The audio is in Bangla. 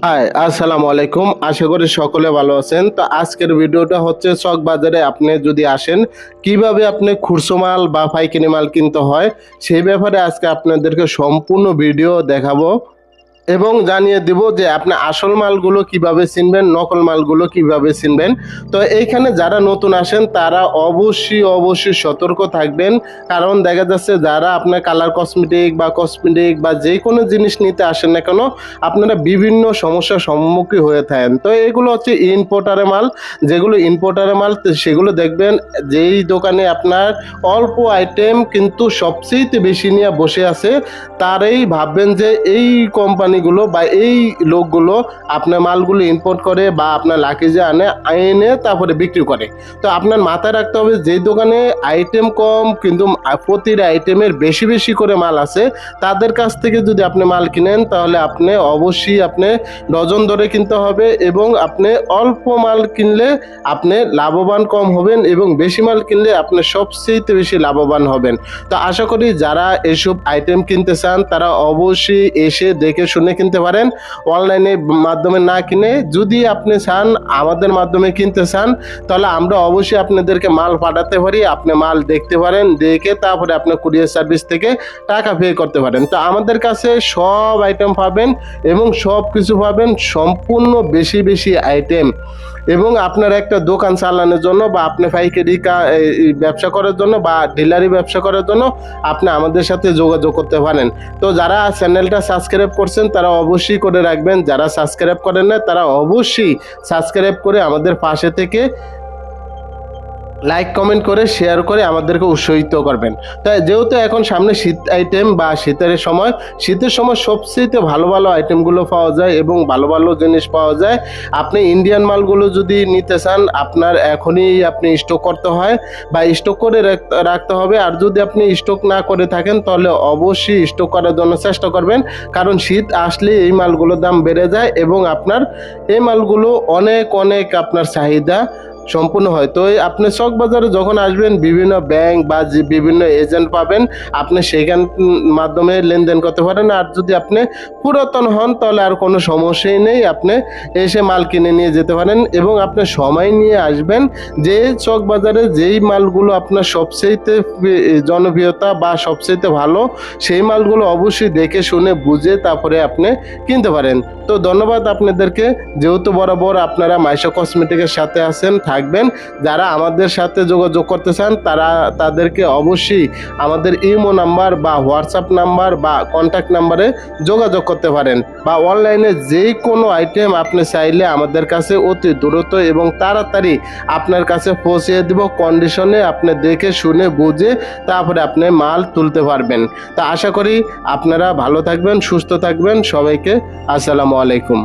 হাই, আসসালামু আলাইকুম। আশা করি সকলে ভালো আছেন। তো আজকের ভিডিওটা হচ্ছে চক বাজারে আপনি যদি আসেন কিভাবে আপনি খুচরো মাল বা পাইকারি মাল কিনতে হয় সেই ব্যাপারে আজকে আপনাদেরকে সম্পূর্ণ ভিডিও দেখাবো এবং জানিয়ে দিব যে আপনি আসল মালগুলো কিভাবে চিনবেন, নকল মালগুলো কিভাবে চিনবেন। তো এইখানে যারা নতুন আসেন তারা অবশ্যই সতর্ক থাকবেন, কারণ দেখা যাচ্ছে যারা আপনার কালার কসমেটিক বা যে কোনো জিনিস নিতে আসেন না কেন আপনারা বিভিন্ন সমস্যার সম্মুখীন হয়ে থাকেন। তো এগুলো হচ্ছে ইম্পোর্টারের মাল, যেগুলো ইম্পোর্টারের মাল সেগুলো দেখবেন যেই দোকানে আপনার অল্প আইটেম কিন্তু সবচেয়ে বেশি নিয়ে বসে আছে তারাই ভাববেন যে এই কোম্পানিগুলো বা এই লোকগুলো আপনার মালগুলো ইম্পোর্ট করে বা আপনার লাকিজে এনে তারপরে বিক্রি করে। তো আপনার মাথায় রাখতে হবে যে দোকানে আইটেম কম কিন্তু প্রতিটা আইটেমের বেশি করে মাল আছে তাদের কাছ থেকে যদি আপনি মাল কিনেন তাহলে আপনি অবশ্যই আপনি ডজন ধরে কিনতে হবে এবং আপনি অল্প মাল কিনলে আপনি লাভবান কম হবেন এবং বেশি মাল কিনলে আপনি সবচেয়ে বেশি লাভবান হবেন। তো আশা করি যারা এসব আইটেম কিনতে চান তারা অবশ্যই এসে দেখে শুনে কিনতে পারেন, অনলাইনে মাধ্যমে না কিনে। যদি আপনি চান আমাদের মাধ্যমে কিনতে চান তাহলে আমরা অবশ্যই আপনাদেরকে মাল পাঠাতে পারি, আপনি মাল দেখতে পারেন, দেখে তারপরে আপনার কুরিয়ার সার্ভিস থেকে টাকা পে করতে পারেন। তো আমাদের কাছে সব আইটেম পাবেন এবং সব কিছু পাবেন সম্পূর্ণ বেশি আইটেম। এবং আপনার একটা দোকান চালানোর জন্য বা আপনি পাইকারি ব্যবসা করার জন্য বা ডিলারি ব্যবসা করার জন্য আপনি আমাদের সাথে যোগাযোগ করতে পারেন। তো যারা চ্যানেলটা সাবস্ক্রাইব করছেন তারা অবশ্যই করে রাখবেন, যারা সাবস্ক্রাইব করেন না তারা অবশ্যই সাবস্ক্রাইব করে আমাদের পাশে থেকে লাইক কমেন্ট করে শেয়ার করে আমাদেরকে উৎসাহিত করবেন। তাই যেহেতু এখন সামনে শীত আইটেম বা শীতের সময় সবচেয়ে ভালো আইটেমগুলো পাওয়া যায় এবং ভালো জিনিস পাওয়া যায়। আপনি ইন্ডিয়ান মালগুলো যদি নিতে চান আপনার এখনই আপনি স্টক করতে হয় বা স্টক করে রাখতে হবে। আর যদি আপনি স্টক না করে থাকেন তাহলে অবশ্যই স্টক করার জন্য চেষ্টা করবেন, কারণ শীত আসলে এই মালগুলোর দাম বেড়ে যায় এবং আপনার এই মালগুলো অনেক আপনার চাহিদা সম্পূর্ণ হয়। তো আপনি চক বাজারে যখন আসবেন বিভিন্ন ব্যাংক বা বিভিন্ন এজেন্ট পাবেন, আপনি সেখান মাধ্যমে লেনদেন করতে পারেন। আর যদি আপনি পুরাতন হন তাহলে আর কোনো সমস্যাই নেই, আপনি এসে মাল কিনে নিয়ে যেতে পারেন এবং আপনি সময় নিয়ে আসবেন। যে চক বাজারে যেই মালগুলো আপনার সবচেয়ে জনপ্রিয়তা বা সবচেয়ে ভালো সেই মালগুলো অবশ্যই দেখে শুনে বুঝে তারপরে আপনি কিনতে পারেন। তো ধন্যবাদ আপনাদেরকে, যেহেতু বরাবর আপনারা মাইশা কসমেটিকের সাথে আছেন থাকবেন। যারা আমাদের সাথে যোগাযোগ করতে চান তাদেরকে অবশ্যই আমাদের ইমো নাম্বার বা হোয়াটসঅ্যাপ নাম্বার বা কন্ট্যাক্ট নাম্বারে যোগাযোগ করতে পারেন, বা অনলাইনে যে কোনো আইটেম আপনি চাইলে আমাদের কাছে অতি দ্রুত এবং তাড়াতাড়ি আপনার কাছে পৌঁছে দেব কন্ডিশনে, আপনি দেখে শুনে বুঝে তারপরে আপনি মাল তুলতে পারবেন। তা আশা করি আপনারা ভালো থাকবেন, সুস্থ থাকবেন। সবাইকে আসসালামু আলাইকুম।